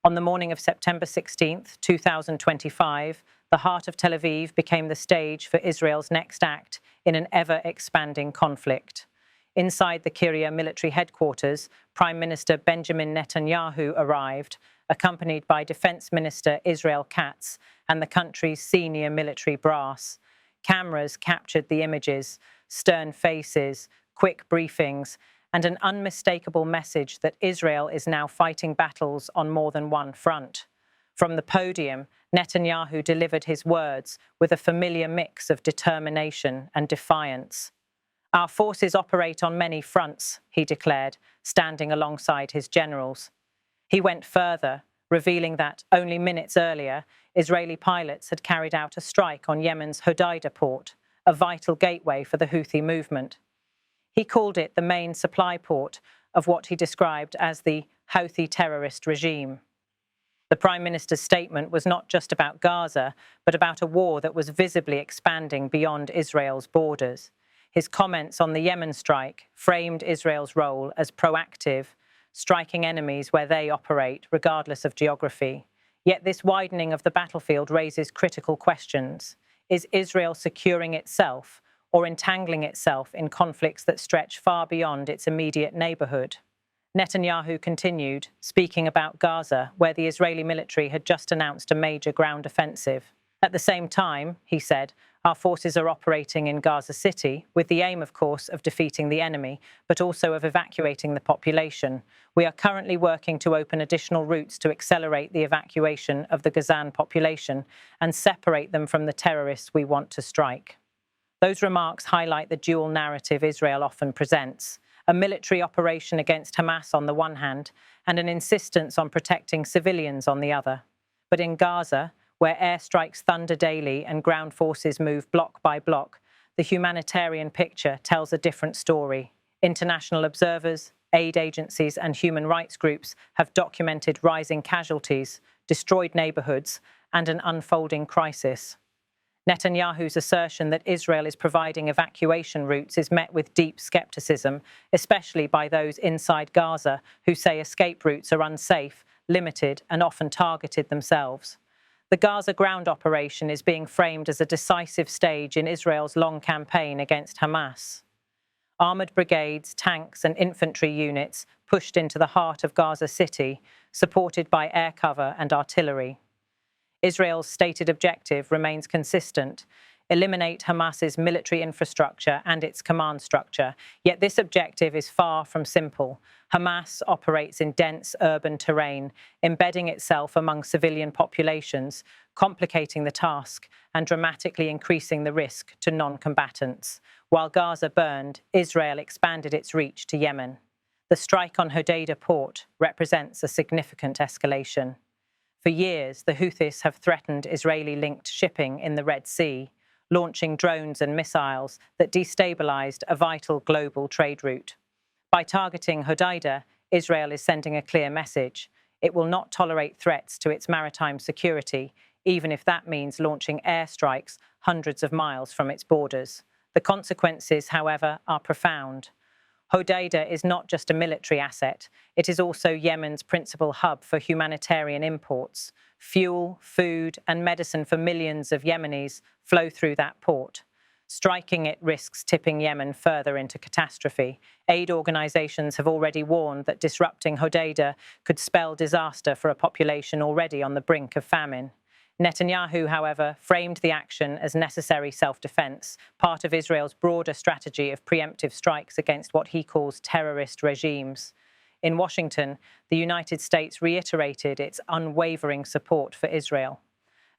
On the morning of September 16th, 2025, the heart of Tel Aviv became the stage for Israel's next act in an ever-expanding conflict. Inside the Kiryat military headquarters, Prime Minister Benjamin Netanyahu arrived, accompanied by Defense Minister Israel Katz and the country's senior military brass. Cameras captured the images, stern faces, quick briefings, and an unmistakable message that Israel is now fighting battles on more than one front. From the podium, Netanyahu delivered his words with a familiar mix of determination and defiance. "Our forces operate on many fronts," he declared, standing alongside his generals. He went further, revealing that only minutes earlier, Israeli pilots had carried out a strike on Yemen's Hodeida port, a vital gateway for the Houthi movement. He called it the main supply port of what he described as the Houthi terrorist regime. The Prime Minister's statement was not just about Gaza, but about a war that was visibly expanding beyond Israel's borders. His comments on the Yemen strike framed Israel's role as proactive, striking enemies where they operate, regardless of geography. Yet this widening of the battlefield raises critical questions. Is Israel securing itself or entangling itself in conflicts that stretch far beyond its immediate neighborhood? Netanyahu continued, speaking about Gaza, where the Israeli military had just announced a major ground offensive. At the same time, he said, our forces are operating in Gaza City with the aim, of course, of defeating the enemy, but also of evacuating the population. We are currently working to open additional routes to accelerate the evacuation of the Gazan population and separate them from the terrorists we want to strike. Those remarks highlight the dual narrative Israel often presents: a military operation against Hamas on the one hand, and an insistence on protecting civilians on the other. But in Gaza, where airstrikes thunder daily and ground forces move block by block, the humanitarian picture tells a different story. International observers, aid agencies, and human rights groups have documented rising casualties, destroyed neighborhoods, and an unfolding crisis. Netanyahu's assertion that Israel is providing evacuation routes is met with deep skepticism, especially by those inside Gaza who say escape routes are unsafe, limited, and often targeted themselves. The Gaza ground operation is being framed as a decisive stage in Israel's long campaign against Hamas. Armoured brigades, tanks, and infantry units pushed into the heart of Gaza City, supported by air cover and artillery. Israel's stated objective remains consistent: eliminate Hamas's military infrastructure and its command structure. Yet this objective is far from simple. Hamas operates in dense urban terrain, embedding itself among civilian populations, complicating the task and dramatically increasing the risk to non-combatants. While Gaza burned, Israel expanded its reach to Yemen. The strike on Hodeida port represents a significant escalation. For years, the Houthis have threatened Israeli-linked shipping in the Red Sea, launching drones and missiles that destabilized a vital global trade route. By targeting Hodeida, Israel is sending a clear message: it will not tolerate threats to its maritime security, even if that means launching airstrikes hundreds of miles from its borders. The consequences, however, are profound. Hodeida is not just a military asset, it is also Yemen's principal hub for humanitarian imports. Fuel, food, and medicine for millions of Yemenis flow through that port. Striking it risks tipping Yemen further into catastrophe. Aid organizations have already warned that disrupting Hodeida could spell disaster for a population already on the brink of famine. Netanyahu, however, framed the action as necessary self-defense, part of Israel's broader strategy of preemptive strikes against what he calls terrorist regimes. In Washington, the United States reiterated its unwavering support for Israel.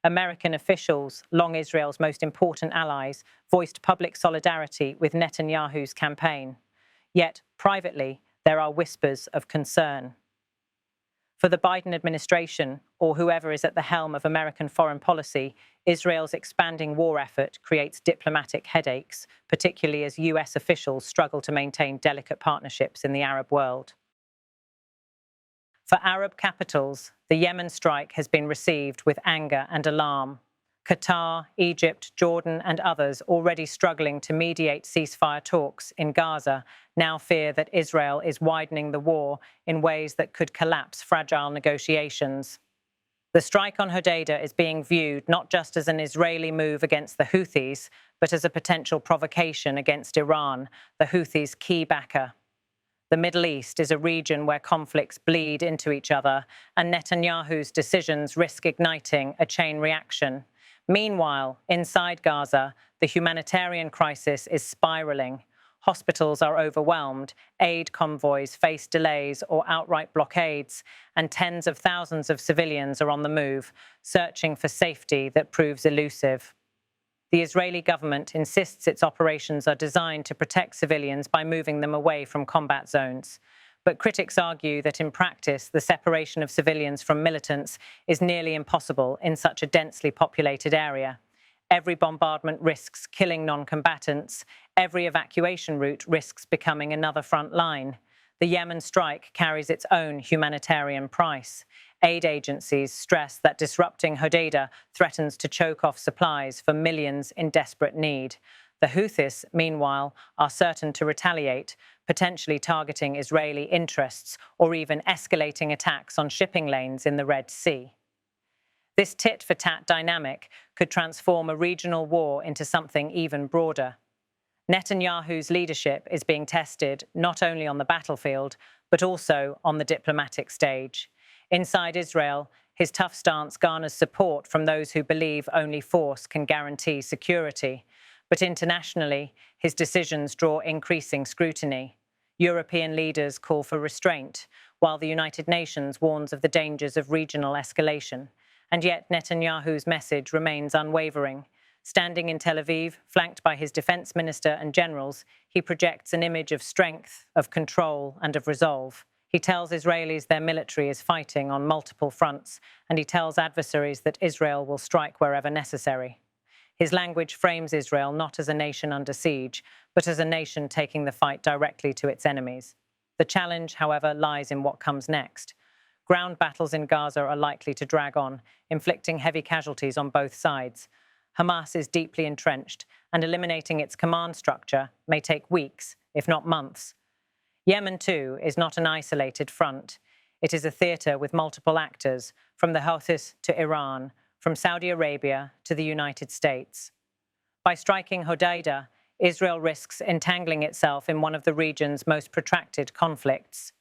American officials, long Israel's most important allies, voiced public solidarity with Netanyahu's campaign. Yet, privately, there are whispers of concern. For the Biden administration, or whoever is at the helm of American foreign policy, Israel's expanding war effort creates diplomatic headaches, particularly as US officials struggle to maintain delicate partnerships in the Arab world. For Arab capitals, the Yemen strike has been received with anger and alarm. Qatar, Egypt, Jordan, and others already struggling to mediate ceasefire talks in Gaza now fear that Israel is widening the war in ways that could collapse fragile negotiations. The strike on Hodeida is being viewed not just as an Israeli move against the Houthis, but as a potential provocation against Iran, the Houthis' key backer. The Middle East is a region where conflicts bleed into each other, and Netanyahu's decisions risk igniting a chain reaction. Meanwhile, inside Gaza, the humanitarian crisis is spiraling. Hospitals are overwhelmed, aid convoys face delays or outright blockades, and tens of thousands of civilians are on the move, searching for safety that proves elusive. The Israeli government insists its operations are designed to protect civilians by moving them away from combat zones. But critics argue that in practice, the separation of civilians from militants is nearly impossible in such a densely populated area. Every bombardment risks killing non-combatants. Every evacuation route risks becoming another front line. The Yemen strike carries its own humanitarian price. Aid agencies stress that disrupting Hodeida threatens to choke off supplies for millions in desperate need. The Houthis, meanwhile, are certain to retaliate, potentially targeting Israeli interests or even escalating attacks on shipping lanes in the Red Sea. This tit-for-tat dynamic could transform a regional war into something even broader. Netanyahu's leadership is being tested not only on the battlefield, but also on the diplomatic stage. Inside Israel, his tough stance garners support from those who believe only force can guarantee security. But internationally, his decisions draw increasing scrutiny. European leaders call for restraint, while the United Nations warns of the dangers of regional escalation. And yet Netanyahu's message remains unwavering. Standing in Tel Aviv, flanked by his defense minister and generals, he projects an image of strength, of control, and of resolve. He tells Israelis their military is fighting on multiple fronts, and he tells adversaries that Israel will strike wherever necessary. His language frames Israel not as a nation under siege, but as a nation taking the fight directly to its enemies. The challenge, however, lies in what comes next. Ground battles in Gaza are likely to drag on, inflicting heavy casualties on both sides. Hamas is deeply entrenched, and eliminating its command structure may take weeks, if not months. Yemen, too, is not an isolated front. It is a theatre with multiple actors, from the Houthis to Iran, from Saudi Arabia to the United States. By striking Hodeida, Israel risks entangling itself in one of the region's most protracted conflicts.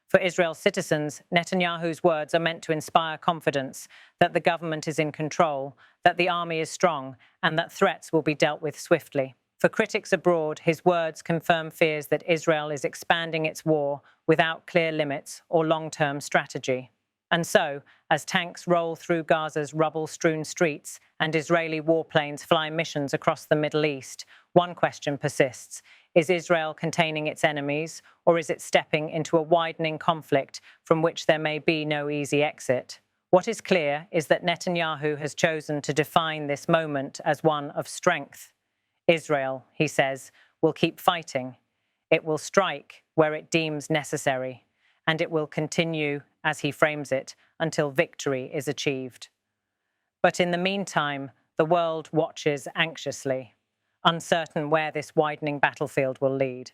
For Israel's citizens, Netanyahu's words are meant to inspire confidence that the government is in control, that the army is strong, and that threats will be dealt with swiftly. For critics abroad, his words confirm fears that Israel is expanding its war without clear limits or long-term strategy. And so, as tanks roll through Gaza's rubble-strewn streets and Israeli warplanes fly missions across the Middle East, one question persists. Is Israel containing its enemies, or is it stepping into a widening conflict from which there may be no easy exit? What is clear is that Netanyahu has chosen to define this moment as one of strength. Israel, he says, will keep fighting. It will strike where it deems necessary, and it will continue, as he frames it, until victory is achieved. But in the meantime, the world watches anxiously, uncertain where this widening battlefield will lead.